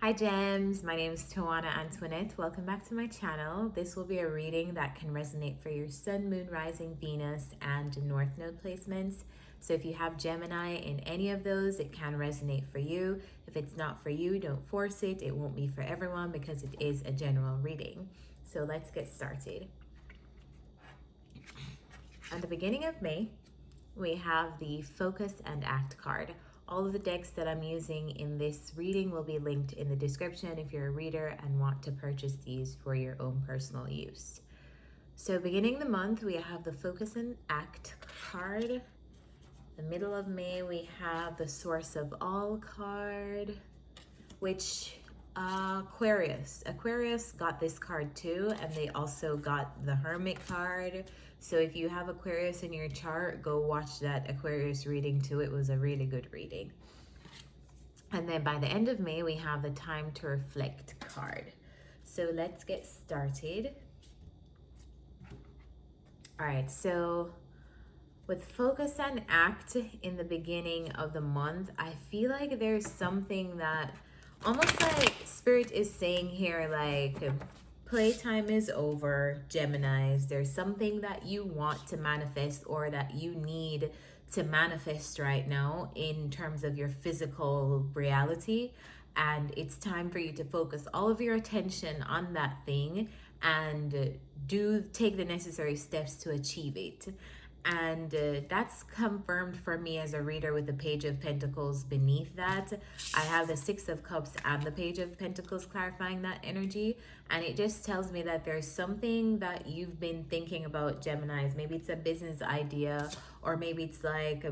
Hi gems, my name is Tawana Antoinette. Welcome back to my channel. This will be a reading that can resonate for your Sun, Moon, Rising, Venus, and North Node placements. So if you have Gemini in any of those, it can resonate for you. If it's not for you, don't force it. It won't be for everyone because it is a general reading. So let's get started. At the beginning of May, we have the Focus and Act card. All of the decks that I'm using in this reading will be linked in the description if you're a reader and want to purchase these for your own personal use. So beginning the month, we have the Focus and Act card. The middle of May, we have the Source of All card, which Aquarius got this card too, and they also got the Hermit card. So if you have Aquarius in your chart, go watch that Aquarius reading too. It was a really good reading. And then by the end of May, we have the Time to Reflect card. So let's get started. All right, so with Focus and Act in the beginning of the month, I feel like there's something that almost like Spirit is saying here, like playtime is over, Geminis. There's something that you want to manifest or that you need to manifest right now in terms of your physical reality. And it's time for you to focus all of your attention on that thing and take the necessary steps to achieve it. And that's confirmed for me as a reader with the Page of Pentacles beneath that. I have the Six of Cups and the Page of Pentacles clarifying that energy. And it just tells me that there's something that you've been thinking about, Geminis. Maybe it's a business idea, or maybe it's like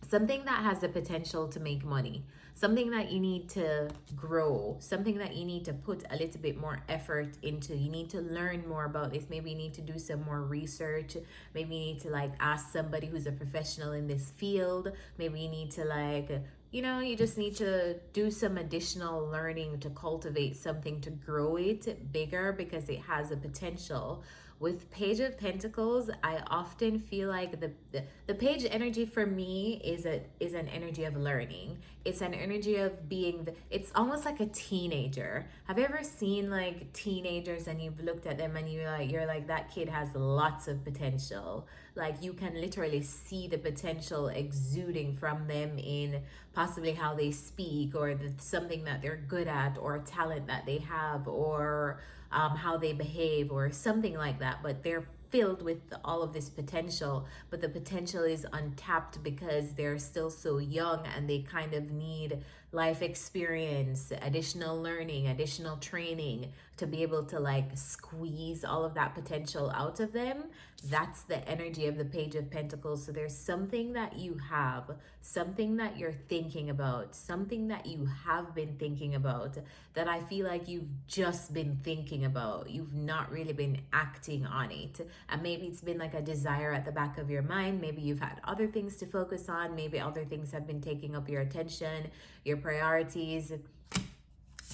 something that has the potential to make money, something that you need to grow, something that you need to put a little bit more effort into. You need to learn more about this. Maybe you need to do some more research. Maybe you need to like ask somebody who's a professional in this field. Maybe you need to you just need to do some additional learning to cultivate something, to grow it bigger because it has a potential. With Page of Pentacles, I often feel like the page energy for me is an energy of learning. It's an energy of being it's almost like a teenager. Have you ever seen like teenagers and you've looked at them and you're like that kid has lots of potential. Like you can literally see the potential exuding from them in possibly how they speak, or something that they're good at, or a talent that they have, or how they behave, or something like that. But they're filled with all of this potential, but the potential is untapped because they're still so young and they kind of need life experience, additional learning, additional training to be able to like squeeze all of that potential out of them. That's the energy of the Page of Pentacles. So there's something that you have, something that you're thinking about, something that you have been thinking about that I feel like you've just been thinking about. You've not really been acting on it. And maybe it's been like a desire at the back of your mind. Maybe you've had other things to focus on. Maybe other things have been taking up your attention, your priorities.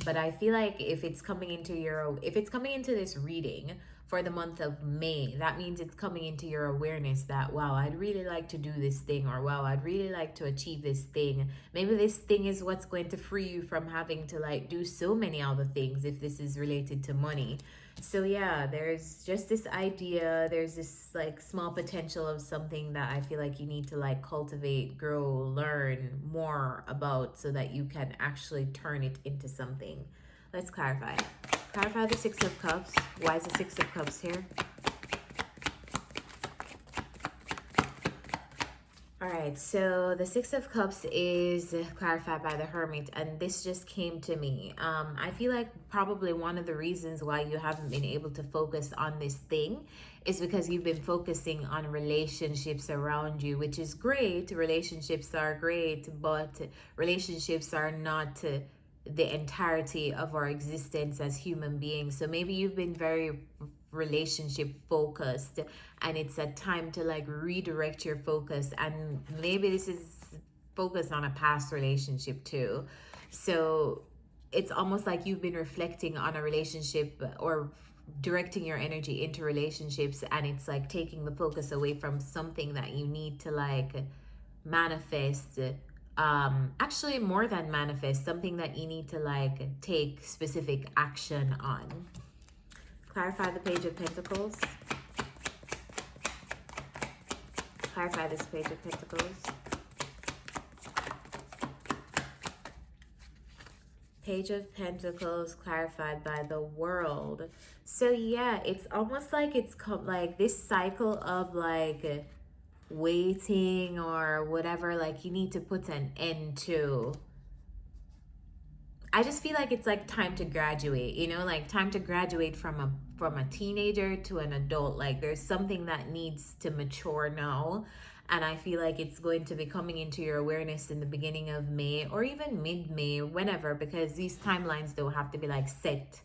But I feel like if it's coming into this reading for the month of May, that means it's coming into your awareness that, wow, I'd really like to do this thing, or wow, I'd really like to achieve this thing. Maybe this thing is what's going to free you from having to like do so many other things if this is related to money. So yeah, there's just this idea, there's this like small potential of something that I feel like you need to like cultivate, grow, learn more about so that you can actually turn it into something. Let's clarify. Clarify the Six of Cups. Why is the Six of Cups here? All right, so the Six of Cups is clarified by the Hermit, and this just came to me. I feel like probably one of the reasons why you haven't been able to focus on this thing is because you've been focusing on relationships around you, which is great. Relationships are great, but relationships are not the entirety of our existence as human beings. So maybe you've been very relationship focused, and it's a time to like redirect your focus, and maybe this is focused on a past relationship too. So it's almost like you've been reflecting on a relationship or directing your energy into relationships, and it's like taking the focus away from something that you need to like manifest actually more than manifest, something that you need to like take specific action on. Clarify the Page of Pentacles. Clarify this Page of Pentacles. Page of Pentacles clarified by the World. So yeah, it's almost like it's like this cycle of like waiting or whatever, like you need to put an end to. I just feel like it's like time to graduate, you know, like time to graduate from a teenager to an adult. Like there's something that needs to mature now. And I feel like it's going to be coming into your awareness in the beginning of May or even mid-May, whenever, because these timelines don't have to be like set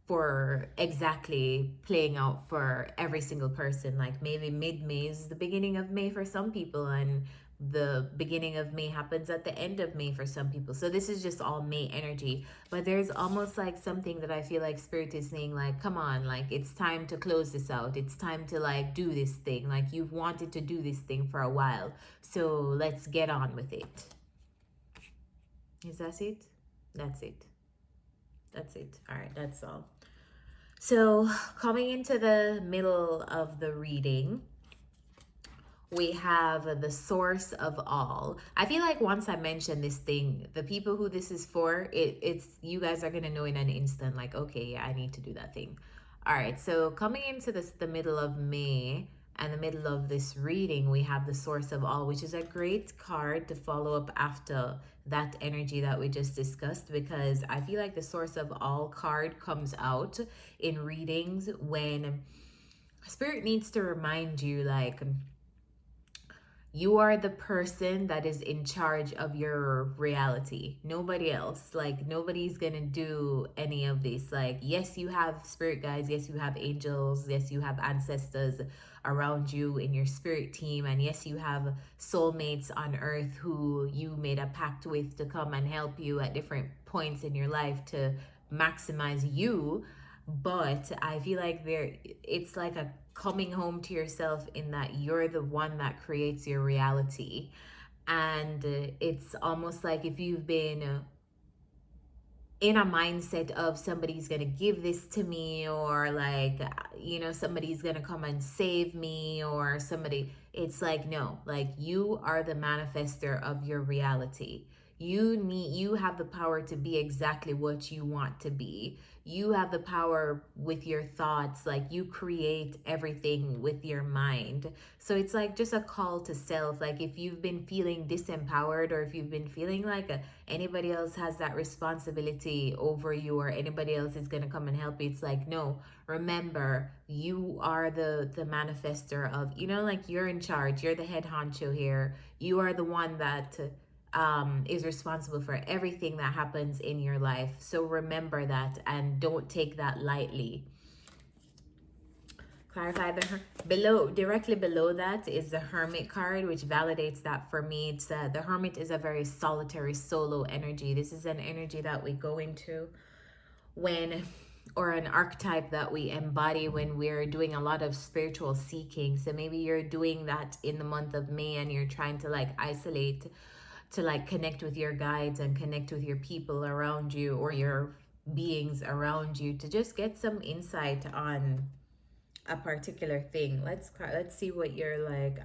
for exactly playing out for every single person. Like maybe mid-May is the beginning of May for some people, and the beginning of May happens at the end of May for some people. So this is just all May energy. But there's almost like something that I feel like Spirit is saying, like, come on, like it's time to close this out. It's time to like do this thing. Like you've wanted to do this thing for a while. So let's get on with it. Is that it? That's it. That's it. All right, that's all. So coming into the middle of the reading, we have the source of all. I feel like once I mention this thing, the people who this is for, it's you guys are gonna know in an instant, like, okay, yeah, I need to do that thing. All right, so coming into the middle of May and the middle of this reading, we have the source of all, which is a great card to follow up after that energy that we just discussed, because I feel like the source of all card comes out in readings when Spirit needs to remind you, like, you are the person that is in charge of your reality. Nobody else. Like, nobody's gonna do any of this. Like, yes, you have spirit guides. Yes, you have angels. Yes, you have ancestors around you in your spirit team. And yes, you have soulmates on earth who you made a pact with to come and help you at different points in your life to maximize you. But I feel like it's like a coming home to yourself, in that you're the one that creates your reality. And it's almost like if you've been in a mindset of somebody's gonna give this to me, or like, you know, somebody's gonna come and save me, or somebody, it's like, no, like you are the manifester of your reality. You have the power to be exactly what you want to be. You have the power with your thoughts. Like, you create everything with your mind. So it's like just a call to self. Like, if you've been feeling disempowered, or if you've been feeling like anybody else has that responsibility over you, or anybody else is going to come and help you, it's like, no, remember, you are the manifester of, you know, like you're in charge. You're the head honcho here. You are the one that is responsible for everything that happens in your life. So remember that, and don't take that lightly. Clarify below, directly below that is the Hermit card, which validates that for me. It's the Hermit is a very solitary, solo energy. This is an energy that we go into when, or an archetype that we embody when we're doing a lot of spiritual seeking. So maybe you're doing that in the month of May, and you're trying to like isolate, to like connect with your guides and connect with your people around you, or your beings around you, to just get some insight on a particular thing. Let's see what you're like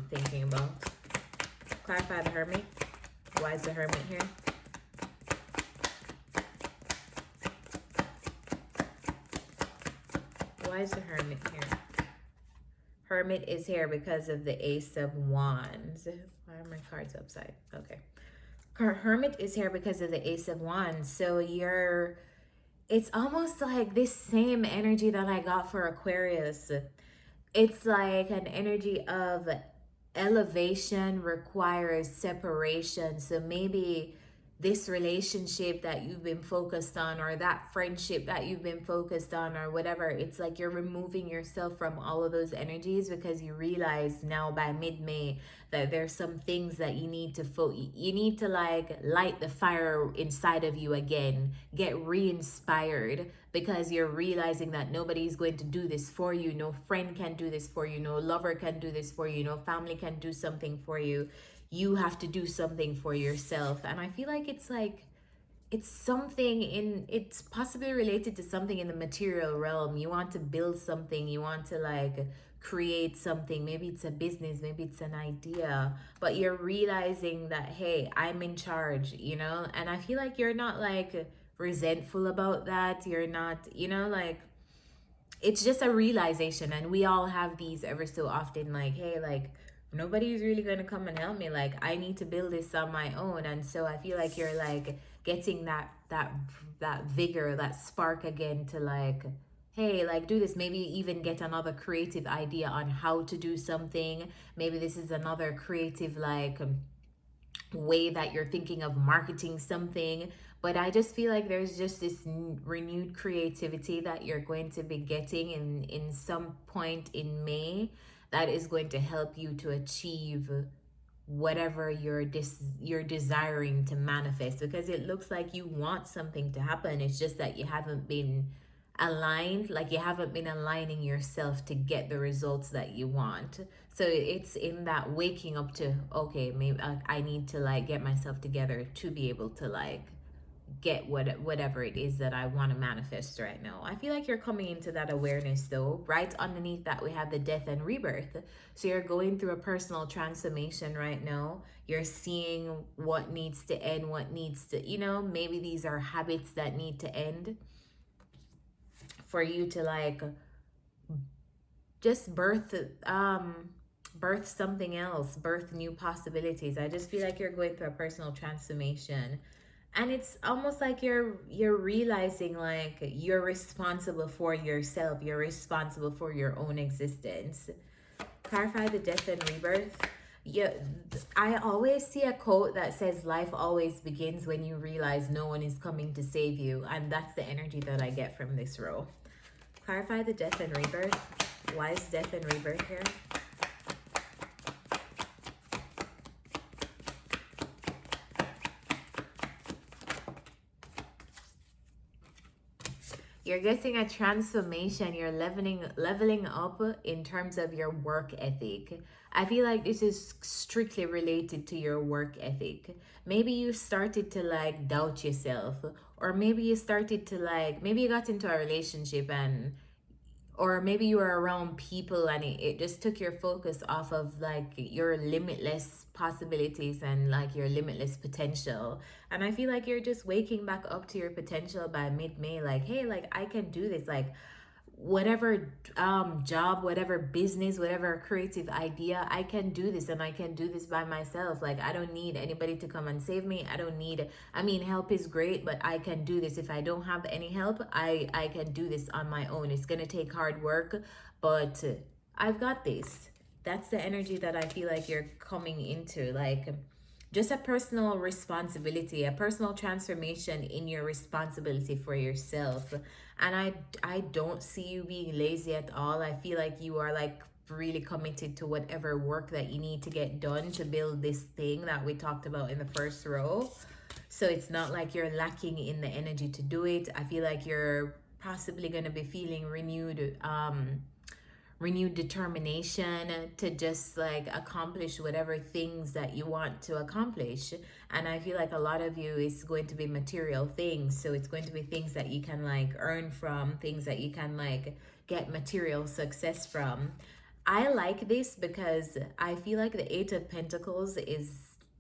thinking about. Clarify the Hermit. Why is the Hermit here? Why is the Hermit here? Hermit is here because of the Ace of Wands. Why are my cards upside? Okay. Hermit is here because of the Ace of Wands. So it's almost like this same energy that I got for Aquarius. It's like an energy of elevation requires separation. So maybe this relationship that you've been focused on, or that friendship that you've been focused on, or whatever, it's like you're removing yourself from all of those energies, because you realize now by mid-May that there's some things that you need to you need to like light the fire inside of you again, get re-inspired, because you're realizing that nobody's going to do this for you. No friend can do this for you. No lover can do this for you. No family can do something for you. you have to do something for yourself. And I feel like it's something in, it's possibly related to something in the material realm. You want to build something, you want to like create something. Maybe it's a business, maybe it's an idea, but you're realizing that, hey, I'm in charge, you know? And I feel like you're not like resentful about that. You're not, you know, like, it's just a realization. And we all have these ever so often, like, hey, like, nobody's really going to come and help me, like, I need to build this on my own. And so I feel like you're like getting that vigor, that spark again to like, hey, like, do this. Maybe even get another creative idea on how to do something. Maybe this is another creative like way that you're thinking of marketing something. But I just feel like there's just this renewed creativity that you're going to be getting in some point in May, that is going to help you to achieve whatever you're desiring to manifest, because it looks like you want something to happen. It's just that you haven't been aligned, like you haven't been aligning yourself to get the results that you want. So it's in that waking up to, okay, maybe I need to like get myself together to be able to like get whatever it is that I want to manifest right now. I feel like you're coming into that awareness though. Right underneath that we have the death and rebirth. So you're going through a personal transformation right now. You're seeing what needs to end, what needs to, you know, maybe these are habits that need to end for you to like just birth something else, birth new possibilities. I just feel like you're going through a personal transformation, and it's almost like you're realizing like you're responsible for yourself, you're responsible for your own existence. Clarify the death and rebirth. Yeah, I always see a quote that says life always begins when you realize no one is coming to save you, and that's the energy that I get from this row. Clarify the death and rebirth. Why is death and rebirth here? You're getting a transformation. You're leveling up in terms of your work ethic. I feel like this is strictly related to your work ethic. Maybe you started to like doubt yourself, or maybe you started to like, maybe you got into a relationship, and or maybe you were around people and it just took your focus off of like your limitless possibilities and like your limitless potential. And I feel like you're just waking back up to your potential by mid-May, like, hey, like I can do this, like whatever job, whatever business, whatever creative idea, I can do this, and I can do this by myself. Like I don't need anybody to come and save me. I don't need, I mean, help is great, but I can do this. If I don't have any help, I can do this on my own. It's gonna take hard work, but I've got this. That's the energy that I feel like you're coming into, like just a personal responsibility, a personal transformation in your responsibility for yourself. And I don't see you being lazy at all. I feel like you are like really committed to whatever work that you need to get done to build this thing that we talked about in the first row. So it's not like you're lacking in the energy to do it. I feel like you're possibly going to be feeling renewed determination to just like accomplish whatever things that you want to accomplish. And I feel like a lot of you is going to be material things. So it's going to be things that you can like earn from, things that you can like get material success from. I like this because I feel like the 8 of Pentacles is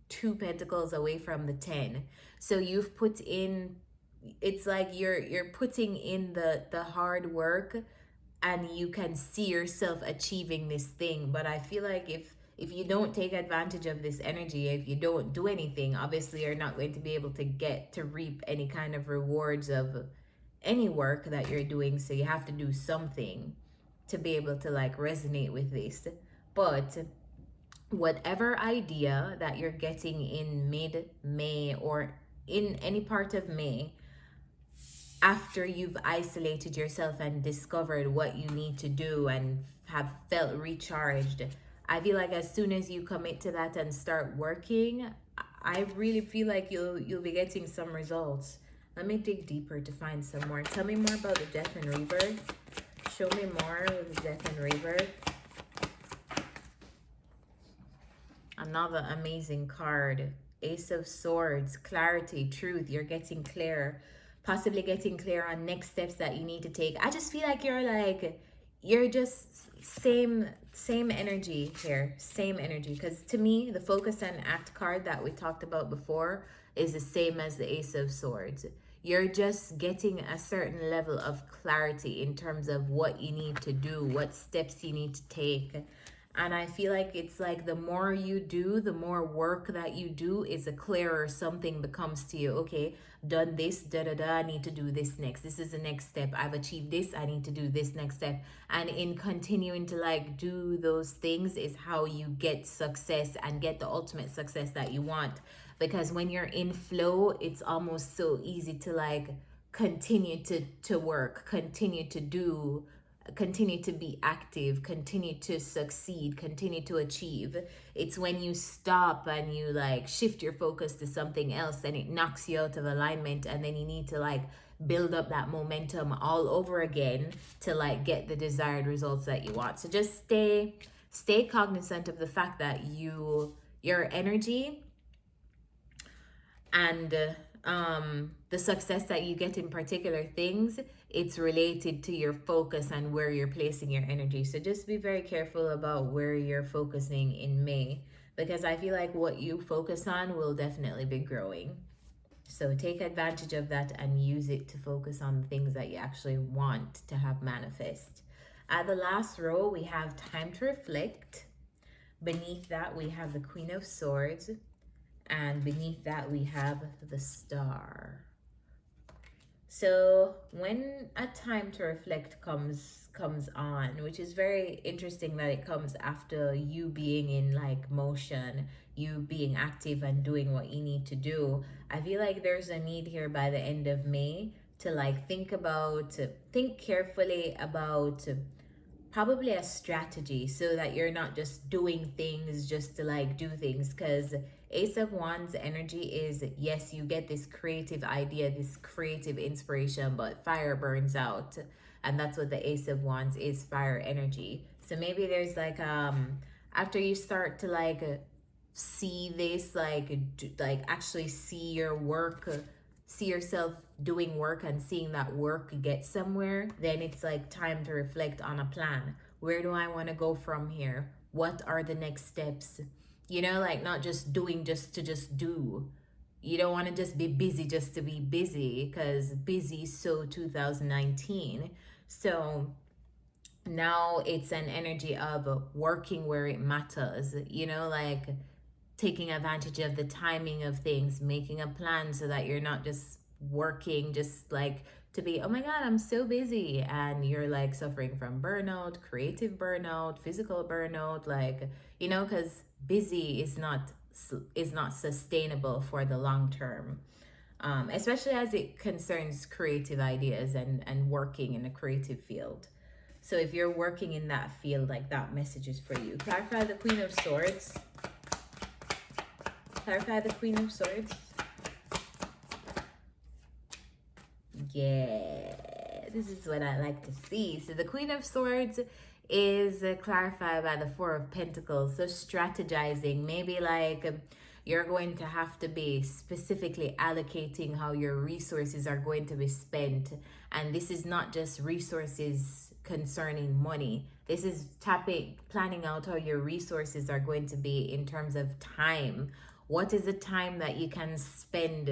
2 pentacles away from the 10. So you've put in, it's like you're putting in the hard work, and you can see yourself achieving this thing. But I feel like if you don't take advantage of this energy, if you don't do anything, obviously you're not going to be able to get to reap any kind of rewards of any work that you're doing. So you have to do something to be able to like resonate with this. But whatever idea that you're getting in mid-May or in any part of May, after you've isolated yourself and discovered what you need to do and have felt recharged, I feel like as soon as you commit to that and start working, I really feel like you'll be getting some results. Let me dig deeper to find some more. Tell me more about the death and rebirth. Show me more with the death and rebirth. Another amazing card. Ace of Swords, clarity, truth. You're getting clear, possibly getting clear on next steps that you need to take. I just feel like you're just same energy here, same energy. Because to me, the focus and act card that we talked about before is the same as the Ace of Swords. You're just getting a certain level of clarity in terms of what you need to do, what steps you need to take. And I feel like it's like the more you do, the more work that you do, is the clearer something becomes to you. Okay, done this, da da da, I need to do this next. This is the next step. I've achieved this, I need to do this next step. And in continuing to like do those things is how you get success and get the ultimate success that you want. Because when you're in flow, it's almost so easy to like continue to work, continue to do, continue to be active, continue to succeed, continue to achieve. It's when you stop and you like shift your focus to something else, then it knocks you out of alignment, and then you need to like build up that momentum all over again to like get the desired results that you want. So just stay cognizant of the fact that your energy and the success that you get in particular things, it's related to your focus and where you're placing your energy. So just be very careful about where you're focusing in May, because I feel like what you focus on will definitely be growing. So take advantage of that and use it to focus on the things that you actually want to have manifest. At the last row, we have time to reflect. Beneath that, we have the Queen of Swords. And beneath that, we have the Star. So when a time to reflect comes on, which is very interesting that it comes after you being in like motion, you being active and doing what you need to do, I feel like there's a need here by the end of May to like think carefully about probably a strategy, so that you're not just doing things just to like do things. Because Ace of Wands energy is, yes, you get this creative idea, this creative inspiration, but fire burns out. And that's what the Ace of Wands is, fire energy. So maybe there's like after you start to like see this, like actually see your work, see yourself doing work and seeing that work get somewhere, then it's like time to reflect on a plan. Where do I want to go from here? What are the next steps? You know, like not just doing just to just do. You don't want to just be busy just to be busy, because busy is so 2019. So now it's an energy of working where it matters, you know, like taking advantage of the timing of things, making a plan so that you're not just working just like to be, oh my God, I'm so busy. And you're like suffering from burnout, creative burnout, physical burnout, like, you know, because busy is not sustainable for the long term. Especially as it concerns creative ideas and working in a creative field. So if you're working in that field, like that message is for you. Clarify the Queen of Swords. Clarify the Queen of Swords. Yeah, this is what I like to see. So the Queen of Swords is clarified by the Four of Pentacles. So strategizing, maybe like you're going to have to be specifically allocating how your resources are going to be spent. And this is not just resources concerning money. This is planning out how your resources are going to be in terms of time. What is the time that you can spend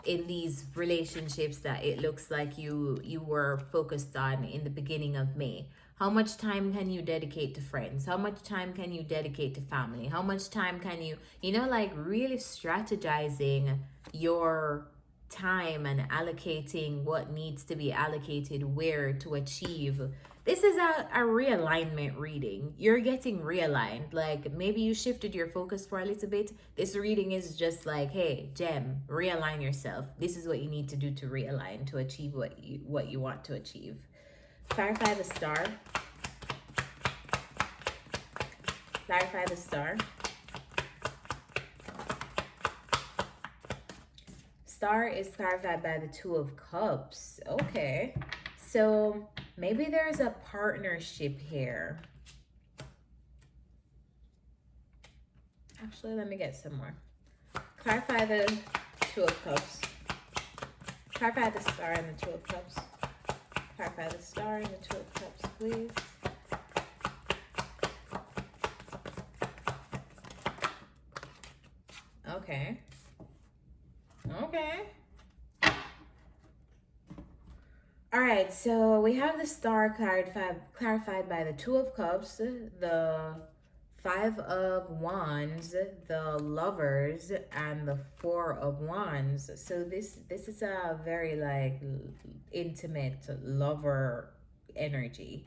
in these relationships that it looks like you were focused on in the beginning of May? How much time can you dedicate to friends? How much time can you dedicate to family? How much time can you know, like really strategizing your time and allocating what needs to be allocated where to achieve. This is a realignment reading. You're getting realigned. Like maybe you shifted your focus for a little bit. This reading is just like, hey, Gem, realign yourself. This is what you need to do to realign, to achieve what you want to achieve. Clarify the Star. Clarify the Star. Star is clarified by the Two of Cups. Okay. So maybe there's a partnership here. Actually, let me get some more. Clarify the Two of Cups. Clarify the Star and the Two of Cups. Clarify the Star and the Two of Cups, please. Okay. Okay. All right, so we have the Star clarified by the Two of Cups, the Five of Wands, the Lovers, and the Four of Wands. So this is a very like intimate lover energy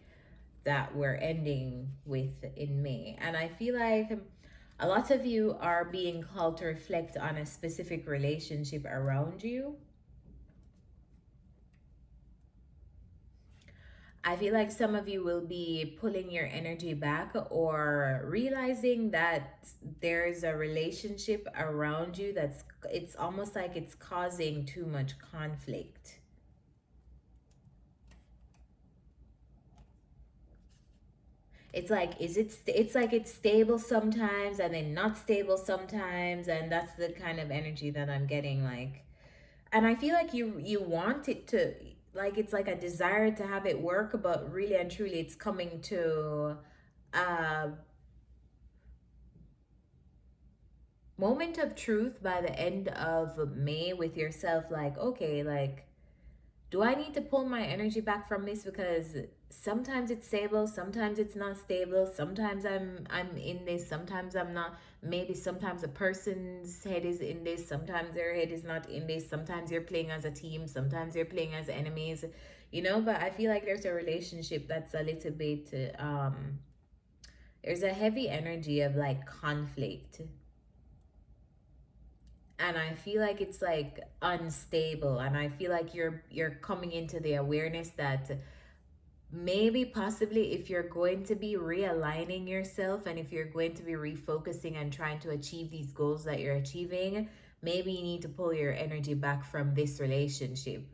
that we're ending with in May. And I feel like a lot of you are being called to reflect on a specific relationship around you. I feel like some of you will be pulling your energy back or realizing that there's a relationship around you it's almost like it's causing too much conflict. It's like it's like it's stable sometimes and then not stable sometimes, and that's the kind of energy that I'm getting, like. And I feel like you want it to, like, it's like a desire to have it work, but really and truly it's coming to a moment of truth by the end of May with yourself, like, okay, like, do I need to pull my energy back from this? Because sometimes it's stable, sometimes it's not stable, sometimes I'm in this, sometimes I'm not. Maybe sometimes a person's head is in this, sometimes their head is not in this, sometimes you're playing as a team, sometimes you're playing as enemies, you know. But I feel like there's a relationship that's a little bit there's a heavy energy of like conflict, and I feel like it's like unstable, and I feel like you're coming into the awareness that maybe possibly if you're going to be realigning yourself and if you're going to be refocusing and trying to achieve these goals that you're achieving, maybe you need to pull your energy back from this relationship.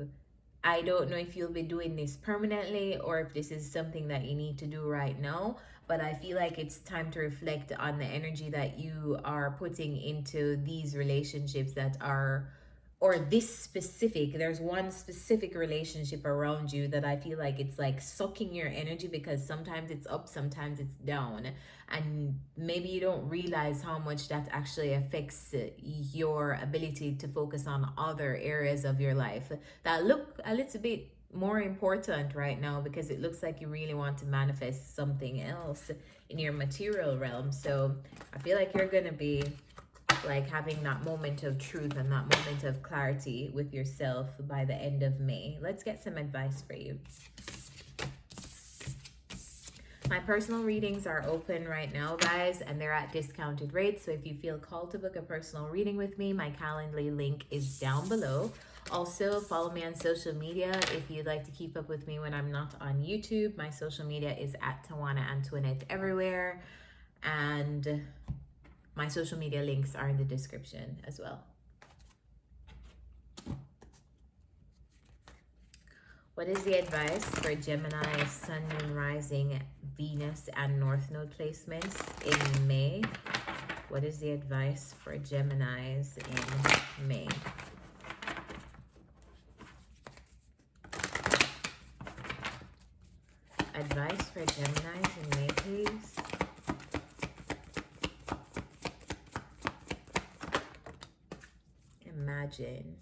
I don't know if you'll be doing this permanently or if this is something that you need to do right now, but I feel like it's time to reflect on the energy that you are putting into these relationships that are, or this specific, there's one specific relationship around you that I feel like it's like sucking your energy, because sometimes it's up, sometimes it's down, and maybe you don't realize how much that actually affects your ability to focus on other areas of your life that look a little bit more important right now, because it looks like you really want to manifest something else in your material realm. So I feel like you're gonna be like having that moment of truth and that moment of clarity with yourself by the end of May. Let's get some advice for you. My personal readings are open right now, guys, and they're at discounted rates. So if you feel called to book a personal reading with me, my Calendly link is down below. Also, follow me on social media if you'd like to keep up with me when I'm not on YouTube. My social media is at Tawana Antoinette everywhere. And my social media links are in the description as well. What is the advice for Gemini, Sun, Moon, Rising, Venus, and North Node placements in May? What is the advice for Geminis in May? Advice for Geminis in May, please. Imagine.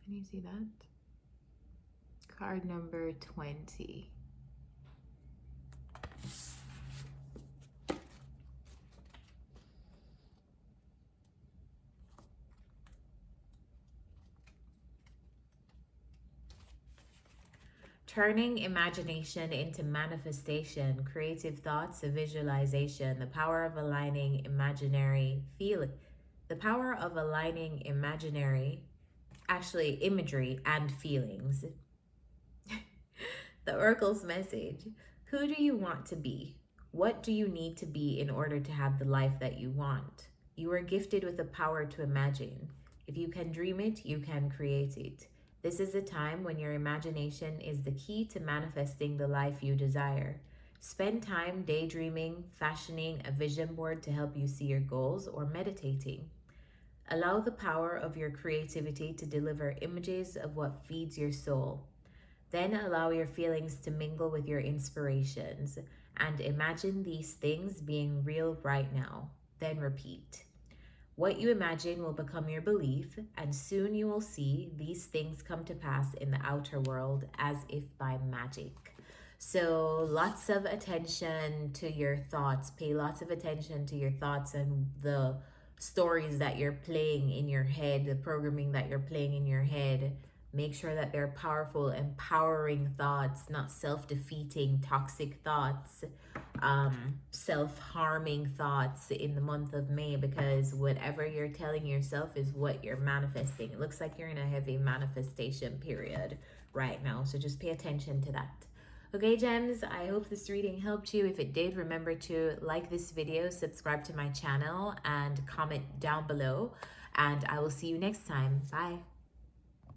Can you see that? Card number 20. Turning imagination into manifestation, creative thoughts, visualization, the power of aligning imaginary feeling, the power of aligning imaginary, actually imagery and feelings. The Oracle's message: who do you want to be? What do you need to be in order to have the life that you want? You are gifted with the power to imagine. If you can dream it, you can create it. This is a time when your imagination is the key to manifesting the life you desire. Spend time daydreaming, fashioning a vision board to help you see your goals, or meditating. Allow the power of your creativity to deliver images of what feeds your soul. Then allow your feelings to mingle with your inspirations and imagine these things being real right now. Then repeat. What you imagine will become your belief, and soon you will see these things come to pass in the outer world as if by magic. So, lots of attention to your thoughts. Pay lots of attention to your thoughts and the stories that you're playing in your head, the programming that you're playing in your head. Make sure that they're powerful, empowering thoughts, not self defeating, toxic thoughts, self-harming thoughts in the month of May, because whatever you're telling yourself is what you're manifesting. It looks like you're in a heavy manifestation period right now, so just pay attention to that. Okay, gems, I hope this reading helped you. If it did, remember to like this video, subscribe to my channel, and comment down below, and I will see you next time. Bye.